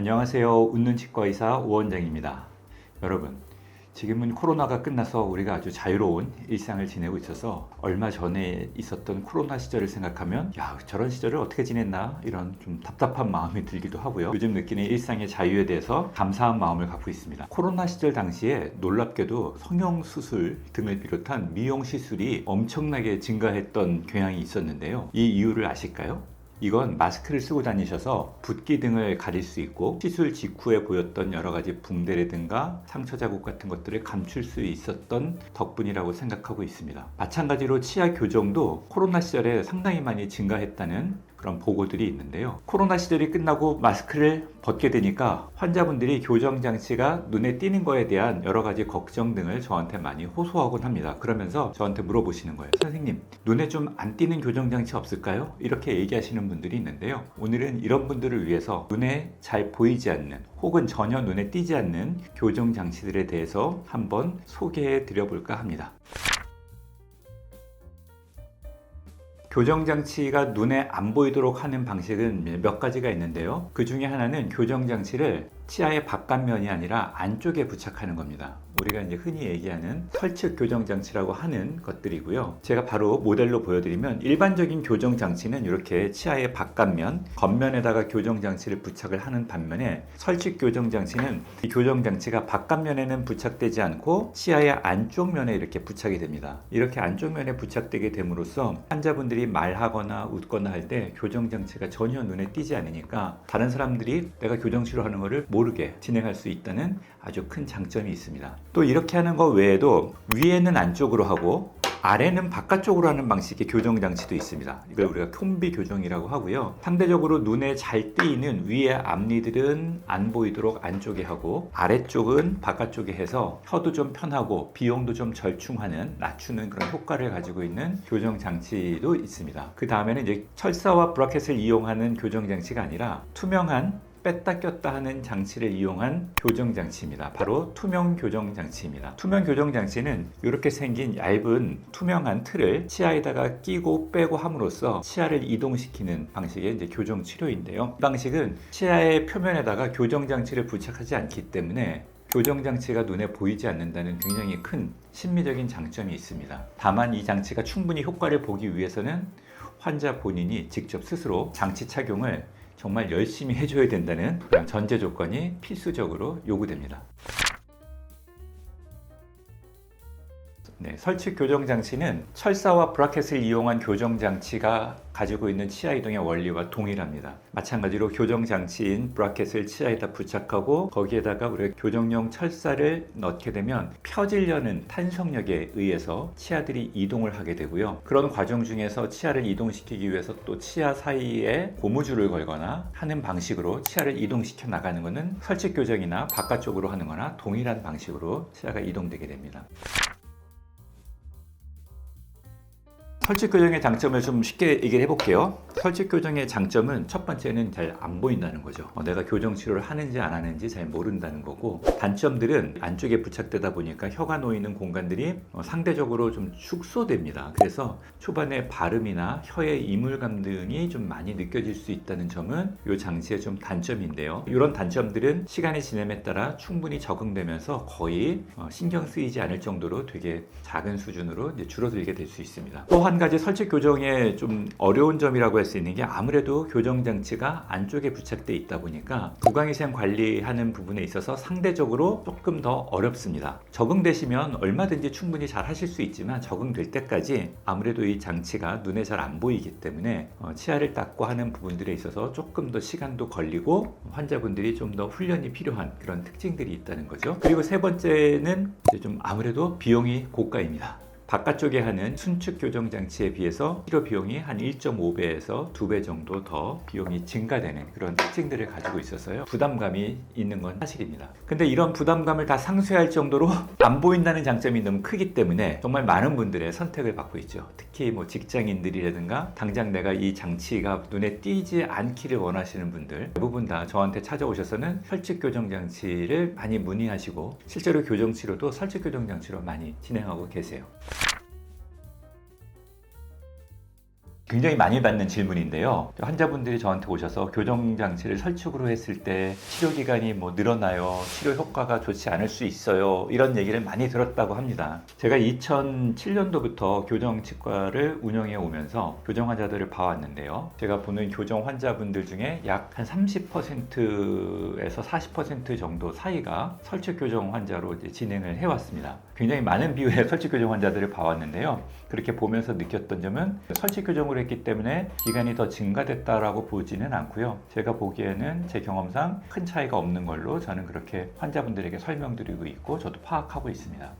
안녕하세요. 웃는 치과의사 오원장입니다. 여러분, 지금은 코로나가 끝나서 우리가 아주 자유로운 일상을 지내고 있어서 얼마 전에 있었던 코로나 시절을 생각하면 저런 시절을 어떻게 지냈나 이런 좀 답답한 마음이 들기도 하고요. 요즘 느끼는 일상의 자유에 대해서 감사한 마음을 갖고 있습니다. 코로나 시절 당시에 놀랍게도 성형수술 등을 비롯한 미용시술이 엄청나게 증가했던 경향이 있었는데요. 이 이유를 아실까요? 이건 마스크를 쓰고 다니셔서 붓기 등을 가릴 수 있고 시술 직후에 보였던 여러 가지 붕대라든가 상처 자국 같은 것들을 감출 수 있었던 덕분이라고 생각하고 있습니다. 마찬가지로 치아 교정도 코로나 시절에 상당히 많이 증가했다는 그런 보고들이 있는데요. 코로나 시절이 끝나고 마스크를 벗게 되니까 환자분들이 교정 장치가 눈에 띄는 거에 대한 여러 가지 걱정 등을 저한테 많이 호소하곤 합니다. 그러면서 저한테 물어보시는 거예요. 선생님, 눈에 좀 안 띄는 교정 장치 없을까요? 이렇게 얘기하시는 분들이 있는데요. 오늘은 이런 분들을 위해서 눈에 잘 보이지 않는 혹은 전혀 눈에 띄지 않는 교정 장치들에 대해서 한번 소개해 드려볼까 합니다. 교정장치가 눈에 안 보이도록 하는 방식은 몇 가지가 있는데요. 그 중에 하나는 교정장치를 치아의 바깥면이 아니라 안쪽에 부착하는 겁니다. 우리가 이제 흔히 얘기하는 설측 교정장치라고 하는 것들이고요. 제가 바로 모델로 보여드리면 일반적인 교정장치는 이렇게 치아의 바깥면, 겉면에다가 교정장치를 부착을 하는 반면에 설측 교정장치는 이 교정장치가 바깥면에는 부착되지 않고 치아의 안쪽 면에 이렇게 부착이 됩니다. 이렇게 안쪽 면에 부착되게 됨으로써 환자분들이 말하거나 웃거나 할 때 교정장치가 전혀 눈에 띄지 않으니까 다른 사람들이 내가 교정치료하는 것을 모르게 진행할 수 있다는 아주 큰 장점이 있습니다. 또 이렇게 하는 것 외에도 위에는 안쪽으로 하고 아래는 바깥쪽으로 하는 방식의 교정장치도 있습니다. 이걸 우리가 콤비 교정이라고 하고요. 상대적으로 눈에 잘 띄이는 위의 앞니들은 안 보이도록 안쪽에 하고 아래쪽은 바깥쪽에 해서 혀도 좀 편하고 비용도 좀 절충하는 낮추는 그런 효과를 가지고 있는 교정장치도 있습니다. 그 다음에는 이제 철사와 브라켓을 이용하는 교정장치가 아니라 투명한 뺐다 꼈다 하는 장치를 이용한 교정장치입니다. 바로 투명 교정장치입니다. 투명 교정장치는 이렇게 생긴 얇은 투명한 틀을 치아에다가 끼고 빼고 함으로써 치아를 이동시키는 방식의 이제 교정 치료인데요. 이 방식은 치아의 표면에다가 교정장치를 부착하지 않기 때문에 교정장치가 눈에 보이지 않는다는 굉장히 큰 심미적인 장점이 있습니다. 다만 이 장치가 충분히 효과를 보기 위해서는 환자 본인이 직접 스스로 장치 착용을 정말 열심히 해줘야 된다는 그런 전제 조건이 필수적으로 요구됩니다. 설측 교정장치는 철사와 브라켓을 이용한 교정장치가 가지고 있는 치아 이동의 원리와 동일합니다. 마찬가지로 교정장치인 브라켓을 치아에다 부착하고 거기에다가 우리가 교정용 철사를 넣게 되면 펴지려는 탄성력에 의해서 치아들이 이동을 하게 되고요. 그런 과정 중에서 치아를 이동시키기 위해서 또 치아 사이에 고무줄을 걸거나 하는 방식으로 치아를 이동시켜 나가는 것은 설측 교정이나 바깥쪽으로 하는 거나 동일한 방식으로 치아가 이동되게 됩니다. 설측 교정의 장점을 좀 쉽게 얘기를 해볼게요. 설측 교정의 장점은 첫 번째는 잘 안 보인다는 거죠. 내가 교정 치료를 하는지 안 하는지 잘 모른다는 거고, 단점들은 안쪽에 부착되다 보니까 혀가 놓이는 공간들이 상대적으로 좀 축소됩니다. 그래서 초반에 발음이나 혀의 이물감 등이 좀 많이 느껴질 수 있다는 점은 이 장치의 좀 단점인데요. 이런 단점들은 시간이 지남에 따라 충분히 적응되면서 거의 신경 쓰이지 않을 정도로 되게 작은 수준으로 이제 줄어들게 될 수 있습니다. 또 한 가지 설측 교정의 좀 어려운 점이라고 할 수 있는 게 아무래도 교정 장치가 안쪽에 부착되어 있다 보니까 구강위생 관리하는 부분에 있어서 상대적으로 조금 더 어렵습니다. 적응되시면 얼마든지 충분히 잘 하실 수 있지만 적응될 때까지 아무래도 이 장치가 눈에 잘 안 보이기 때문에 치아를 닦고 하는 부분들에 있어서 조금 더 시간도 걸리고 환자분들이 좀 더 훈련이 필요한 그런 특징들이 있다는 거죠. 그리고 세 번째는 이제 좀 아무래도 비용이 고가입니다. 바깥쪽에 하는 순측 교정 장치에 비해서 치료 비용이 한 1.5배에서 2배 정도 더 비용이 증가되는 그런 특징들을 가지고 있어서요. 부담감이 있는 건 사실입니다. 근데 이런 부담감을 다 상쇄할 정도로 안 보인다는 장점이 너무 크기 때문에 정말 많은 분들의 선택을 받고 있죠. 특히 직장인들이라든가 당장 내가 이 장치가 눈에 띄지 않기를 원하시는 분들 대부분 다 저한테 찾아오셔서는 설측 교정 장치를 많이 문의하시고 실제로 교정 치료도 설측 교정 장치로 많이 진행하고 계세요. 굉장히 많이 받는 질문인데요. 환자분들이 저한테 오셔서 교정장치를 설축으로 했을 때 치료기간이 뭐 늘어나요? 치료 효과가 좋지 않을 수 있어요? 이런 얘기를 많이 들었다고 합니다. 제가 2007년도부터 교정치과를 운영해 오면서 교정 환자들을 봐왔는데요. 제가 보는 교정 환자분들 중에 약 한 30%에서 40% 정도 사이가 설축 교정 환자로 이제 진행을 해왔습니다. 굉장히 많은 비율의 설축 교정 환자들을 봐왔는데요. 그렇게 보면서 느꼈던 점은 설치 교정을 했기 때문에 기간이 더 증가됐다라고 보지는 않고요. 제가 보기에는 제 경험상 큰 차이가 없는 걸로 저는 그렇게 환자분들에게 설명드리고 있고 저도 파악하고 있습니다.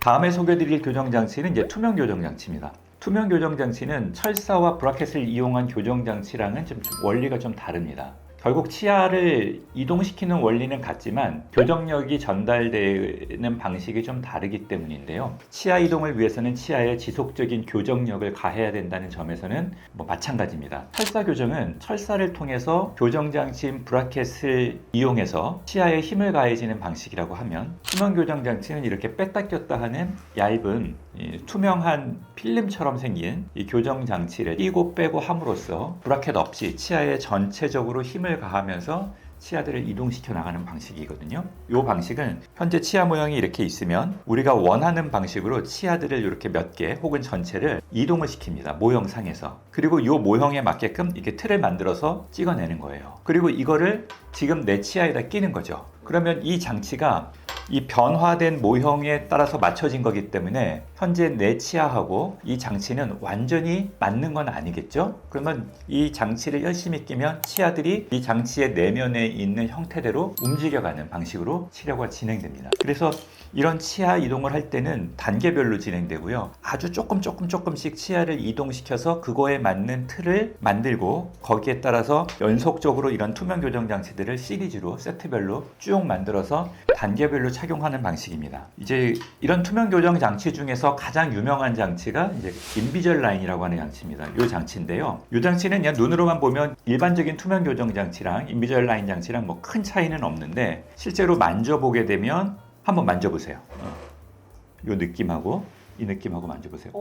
다음에 소개드릴 교정장치는 이제 투명 교정장치입니다. 투명 교정장치는 철사와 브라켓을 이용한 교정장치랑은 좀 원리가 좀 다릅니다. 결국 치아를 이동시키는 원리는 같지만 교정력이 전달되는 방식이 좀 다르기 때문인데요. 치아 이동을 위해서는 치아에 지속적인 교정력을 가해야 된다는 점에서는 마찬가지입니다. 철사 교정은 철사를 통해서 교정장치인 브라켓을 이용해서 치아에 힘을 가해지는 방식이라고 하면, 투명 교정장치는 이렇게 뺐다 꼈다 하는 얇은 투명한 필름처럼 생긴 이 교정장치를 끼고 빼고 함으로써 브라켓 없이 치아에 전체적으로 힘을 가하면서 치아들을 이동시켜 나가는 방식이거든요. 이 방식은 현재 치아 모양이 이렇게 있으면 우리가 원하는 방식으로 치아들을 이렇게 몇 개 혹은 전체를 이동을 시킵니다. 모형상에서. 그리고 이 모형에 맞게끔 이렇게 틀을 만들어서 찍어내는 거예요. 그리고 이거를 지금 내 치아에다 끼는 거죠. 그러면 이 장치가 이 변화된 모형에 따라서 맞춰진 거기 때문에 현재 내 치아하고 이 장치는 완전히 맞는 건 아니겠죠? 그러면 이 장치를 열심히 끼면 치아들이 이 장치의 내면에 있는 형태대로 움직여가는 방식으로 치료가 진행됩니다. 그래서 이런 치아 이동을 할 때는 단계별로 진행되고요. 아주 조금씩 치아를 이동시켜서 그거에 맞는 틀을 만들고 거기에 따라서 연속적으로 이런 투명 교정 장치들을 시리즈로 세트별로 쭉 만들어서 단계별로 착용하는 방식입니다. 이제 이런 투명 교정 장치 중에서 가장 유명한 장치가 이제 인비절라인이라고 하는 장치입니다. 이 장치인데요. 이 장치는 그냥 눈으로만 보면 일반적인 투명 교정 장치랑 인비절라인 장치랑 뭐 큰 차이는 없는데, 실제로 만져보게 되면 한번 만져보세요. 이 느낌하고 이 느낌하고 만져보세요.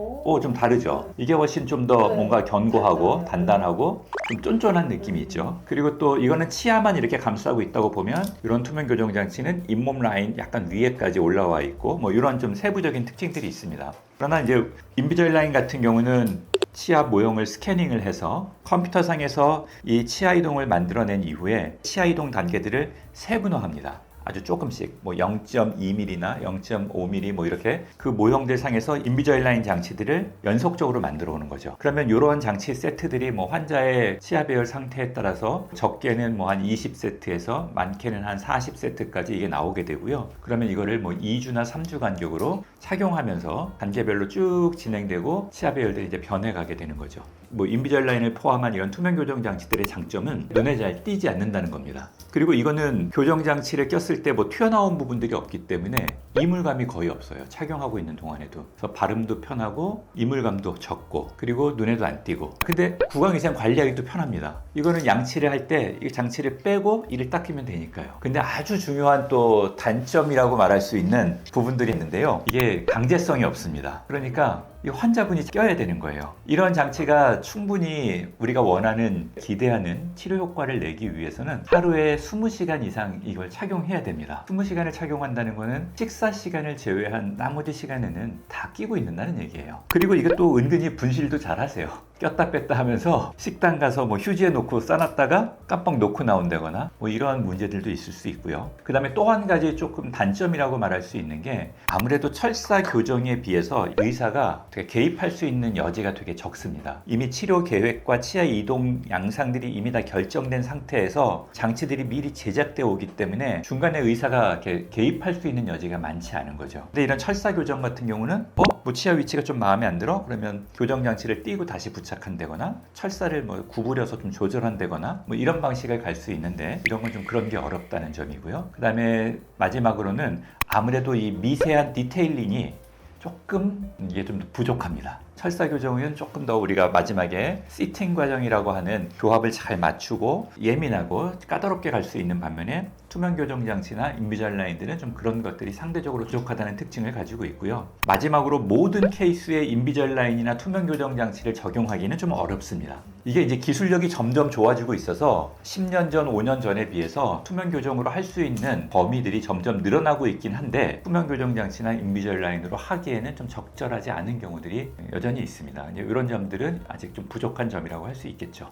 좀 다르죠? 이게 훨씬 좀 더 뭔가 견고하고 단단하고 좀 쫀쫀한 느낌이 있죠. 그리고 또 이거는 치아만 이렇게 감싸고 있다고 보면, 이런 투명 교정 장치는 잇몸 라인 약간 위에까지 올라와 있고 뭐 이런 좀 세부적인 특징들이 있습니다. 그러나 이제 인비절라인 같은 경우는 치아 모형을 스캐닝을 해서 컴퓨터상에서 이 치아 이동을 만들어낸 이후에 치아 이동 단계들을 세분화합니다. 아주 조금씩 뭐 0.2mm나 0.5mm 뭐 이렇게 그 모형들 상에서 인비절라인 장치들을 연속적으로 만들어 오는 거죠. 그러면 이런 장치 세트들이 뭐 환자의 치아 배열 상태에 따라서 적게는 뭐 한 20세트에서 많게는 한 40세트까지 이게 나오게 되고요. 그러면 이거를 뭐 2주나 3주 간격으로 착용하면서 단계별로 쭉 진행되고 치아 배열들이 이제 변해가게 되는 거죠. 뭐 인비절라인을 포함한 이런 투명 교정 장치들의 장점은 눈에 잘 띄지 않는다는 겁니다. 그리고 이거는 교정 장치를 꼈을 때 뭐 튀어나온 부분들이 없기 때문에 이물감이 거의 없어요. 착용하고 있는 동안에도. 그래서 발음도 편하고 이물감도 적고 그리고 눈에도 안 띄고. 근데 구강위생 관리하기도 편합니다. 이거는 양치를 할 때 이 장치를 빼고 이를 닦으면 되니까요. 근데 아주 중요한 또 단점이라고 말할 수 있는 부분들이 있는데요. 이게 강제성이 없습니다. 그러니까 이 환자분이 껴야 되는 거예요. 이런 장치가 충분히 우리가 원하는, 기대하는 치료 효과를 내기 위해서는 하루에 20시간 이상 이걸 착용해야 됩니다. 20시간을 착용한다는 거는 식사 시간을 제외한 나머지 시간에는 다 끼고 있는다는 얘기예요. 그리고 이것도 은근히 분실도 잘 하세요. 꼈다 뺐다 하면서 식당 가서 뭐 휴지에 놓고 싸놨다가 깜빡 놓고 나온다거나 뭐 이런 문제들도 있을 수 있고요. 그 다음에 또 한 가지 조금 단점이라고 말할 수 있는 게, 아무래도 철사 교정에 비해서 의사가 되게 개입할 수 있는 여지가 되게 적습니다. 이미 치료 계획과 치아 이동 양상들이 이미 다 결정된 상태에서 장치들이 미리 제작되어 오기 때문에 중간에 의사가 개입할 수 있는 여지가 많지 않은 거죠. 근데 이런 철사 교정 같은 경우는 뭐 치아 위치가 좀 마음에 안 들어? 그러면 교정 장치를 띄고 다시 부착한다거나 철사를 뭐 구부려서 좀 조절한다거나 뭐 이런 방식을 갈 수 있는데, 이런 건 좀 그런 게 어렵다는 점이고요. 그 다음에 마지막으로는 아무래도 이 미세한 디테일링이 조금 이게 좀 부족합니다. 철사 교정은 조금 더 우리가 마지막에 시팅 과정이라고 하는 교합을 잘 맞추고 예민하고 까다롭게 갈 수 있는 반면에, 투명 교정 장치나 인비절라인들은 좀 그런 것들이 상대적으로 부족하다는 특징을 가지고 있고요. 마지막으로 모든 케이스에 인비절라인이나 투명 교정 장치를 적용하기는 좀 어렵습니다. 이게 이제 기술력이 점점 좋아지고 있어서 10년 전, 5년 전에 비해서 투명 교정으로 할 수 있는 범위들이 점점 늘어나고 있긴 한데 투명 교정 장치나 인비절라인으로 하기에는 좀 적절하지 않은 경우들이 여전히 있습니다. 이제 이런 점들은 아직 좀 부족한 점이라고 할 수 있겠죠.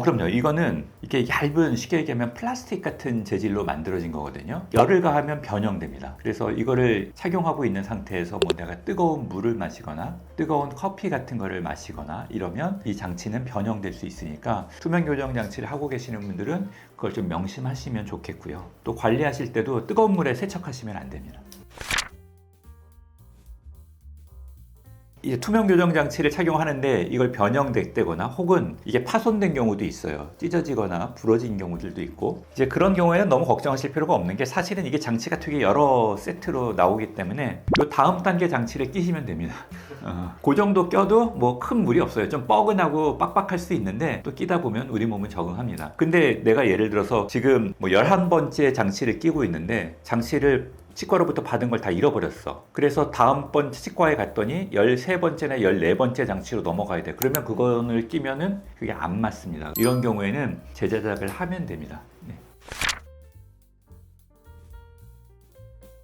그럼요. 이거는 이게 얇은, 쉽게 얘기하면 플라스틱 같은 재질로 만들어진 거거든요. 열을 가하면 변형됩니다. 그래서 이거를 착용하고 있는 상태에서 뭐 내가 뜨거운 물을 마시거나 뜨거운 커피 같은 거를 마시거나 이러면 이 장치는 변형될 수 있으니까 투명 교정 장치를 하고 계시는 분들은 그걸 좀 명심하시면 좋겠고요. 또 관리하실 때도 뜨거운 물에 세척하시면 안 됩니다. 이제 투명 교정 장치를 착용하는데 이걸 변형되거나 혹은 이게 파손된 경우도 있어요. 찢어지거나 부러진 경우들도 있고 이제 그런 경우에는 너무 걱정하실 필요가 없는 게 사실은 이게 장치가 되게 여러 세트로 나오기 때문에 이 다음 단계 장치를 끼시면 됩니다. 그 정도 껴도 뭐 큰 무리 없어요. 좀 뻐근하고 빡빡할 수 있는데 또 끼다 보면 우리 몸은 적응합니다. 근데 내가 예를 들어서 지금 뭐 11번째 장치를 끼고 있는데 장치를 치과로부터 받은 걸 다 잃어버렸어. 그래서 다음번 치과에 갔더니 13번째나 14번째 장치로 넘어가야 돼. 그러면 그거를 끼면은 그게 안 맞습니다. 이런 경우에는 재제작을 하면 됩니다. 네.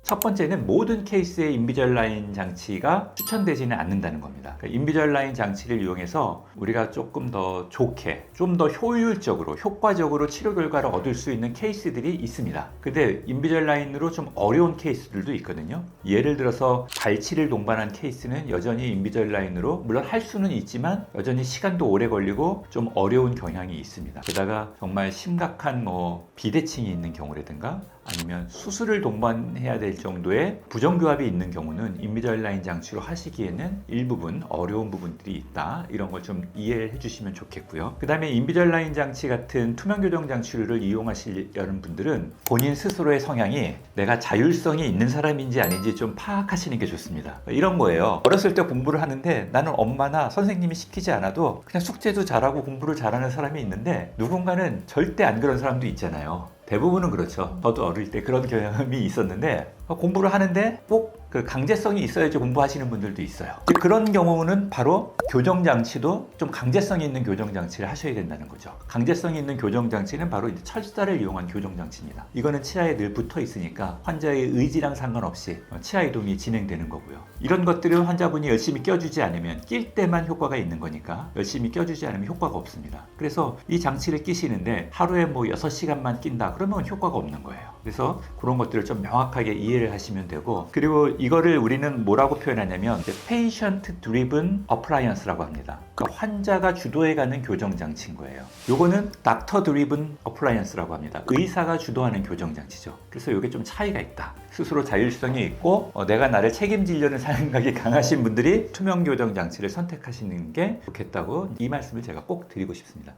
첫 번째는 모든 케이스에 인비절라인 장치가 추천되지는 않는다는 겁니다. 그러니까 인비절라인 장치를 이용해서 우리가 조금 더 좋게, 좀 더 효율적으로, 효과적으로 치료 결과를 얻을 수 있는 케이스들이 있습니다. 근데 인비절라인으로 좀 어려운 케이스들도 있거든요. 예를 들어서 발치를 동반한 케이스는 여전히 인비절라인으로 물론 할 수는 있지만 여전히 시간도 오래 걸리고 좀 어려운 경향이 있습니다. 게다가 정말 심각한 뭐 비대칭이 있는 경우라든가 아니면 수술을 동반해야 될 정도의 부정교합이 있는 경우는 인비절라인 장치로 하시기에는 일부분 어려운 부분들이 있다. 이런 걸 좀 이해해 주시면 좋겠고요. 그 다음에 인비절라인 장치 같은 투명 교정 장치를 이용하시려는 분들은 본인 스스로의 성향이 내가 자율성이 있는 사람인지 아닌지 좀 파악하시는 게 좋습니다. 이런 거예요. 어렸을 때 공부를 하는데 나는 엄마나 선생님이 시키지 않아도 그냥 숙제도 잘하고 공부를 잘하는 사람이 있는데 누군가는 절대 안 그런 사람도 있잖아요. 대부분은 그렇죠. 저도 어릴 때 그런 경험이 있었는데 공부를 하는데 꼭 그 강제성이 있어야지 공부하시는 분들도 있어요. 그런 경우는 바로 교정장치도 좀 강제성이 있는 교정장치를 하셔야 된다는 거죠. 강제성이 있는 교정장치는 바로 이제 철사를 이용한 교정장치입니다. 이거는 치아에 늘 붙어 있으니까 환자의 의지랑 상관없이 치아 이동이 진행되는 거고요. 이런 것들은 환자분이 열심히 껴주지 않으면 낄 때만 효과가 있는 거니까 열심히 껴주지 않으면 효과가 없습니다. 그래서 이 장치를 끼시는데 하루에 뭐 6시간만 낀다 그러면 효과가 없는 거예요. 그래서 그런 것들을 좀 명확하게 이해를 하시면 되고 그리고 이거를 우리는 뭐라고 표현하냐면 Patient Driven Appliance라고 합니다. 그러니까 환자가 주도해가는 교정장치인 거예요. 요거는 Doctor Driven Appliance라고 합니다. 의사가 주도하는 교정장치죠. 그래서 이게 좀 차이가 있다. 스스로 자율성이 있고 내가 나를 책임지려는 생각이 강하신 분들이 투명 교정장치를 선택하시는 게 좋겠다고 이 말씀을 제가 꼭 드리고 싶습니다.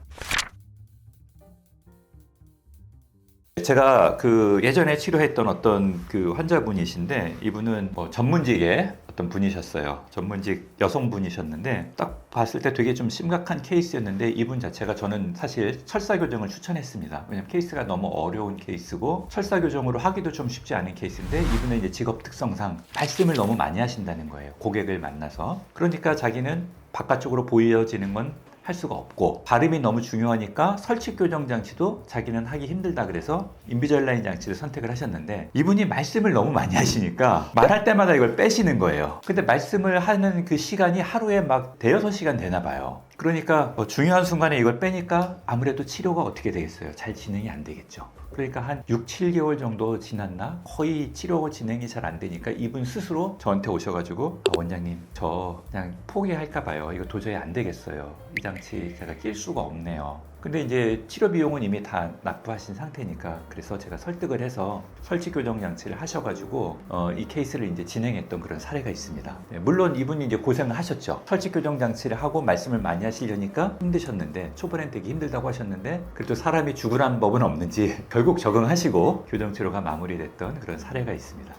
제가 그 예전에 치료했던 어떤 그 환자분이신데 이분은 뭐 전문직의 어떤 분이셨어요. 전문직 여성분이셨는데 딱 봤을 때 되게 좀 심각한 케이스였는데 이분 자체가 저는 사실 철사 교정을 추천했습니다. 왜냐면 케이스가 너무 어려운 케이스고 철사 교정으로 하기도 좀 쉽지 않은 케이스인데 이분의 이제 직업 특성상 말씀을 너무 많이 하신다는 거예요. 고객을 만나서. 그러니까 자기는 바깥쪽으로 보여지는 건 할 수가 없고 발음이 너무 중요하니까 설치 교정 장치도 자기는 하기 힘들다 그래서 인비절라인 장치를 선택을 하셨는데 이분이 말씀을 너무 많이 하시니까 말할 때마다 이걸 빼시는 거예요. 근데 말씀을 하는 그 시간이 하루에 막 대여섯 시간 되나 봐요. 그러니까 중요한 순간에 이걸 빼니까 아무래도 치료가 어떻게 되겠어요? 잘 진행이 안 되겠죠. 그러니까 한 6, 7개월 정도 지났나? 거의 치료 진행이 잘 안 되니까 이분 스스로 저한테 오셔가지고 원장님 저 그냥 포기할까 봐요. 이거 도저히 안 되겠어요. 이 장치 제가 낄 수가 없네요. 근데 이제 치료 비용은 이미 다 납부하신 상태니까 그래서 제가 설득을 해서 설치 교정 장치를 하셔가지고 이 케이스를 이제 진행했던 그런 사례가 있습니다. 네, 물론 이분이 이제 고생을 하셨죠. 설치 교정 장치를 하고 말씀을 많이 하시려니까 힘드셨는데 초반엔 되게 힘들다고 하셨는데 그래도 사람이 죽으라는 법은 없는지 결국 적응하시고 교정 치료가 마무리됐던 그런 사례가 있습니다.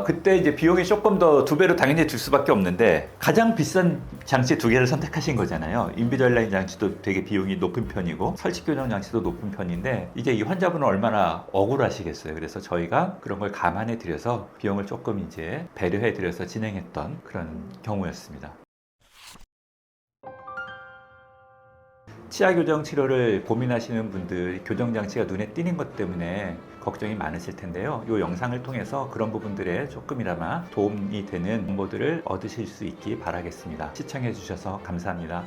그때 이제 비용이 조금 더 2배로 당연히 들 수밖에 없는데 가장 비싼 장치 2개를 선택하신 거잖아요. 인비절라인 장치도 되게 비용이 높은 편이고 설치 교정 장치도 높은 편인데 이제 이 환자분은 얼마나 억울하시겠어요. 그래서 저희가 그런 걸 감안해 드려서 비용을 조금 이제 배려해 드려서 진행했던 그런 경우였습니다. 치아 교정 치료를 고민하시는 분들, 교정 장치가 눈에 띄는 것 때문에 걱정이 많으실 텐데요. 이 영상을 통해서 그런 부분들에 조금이나마 도움이 되는 정보들을 얻으실 수 있기 바라겠습니다. 시청해 주셔서 감사합니다.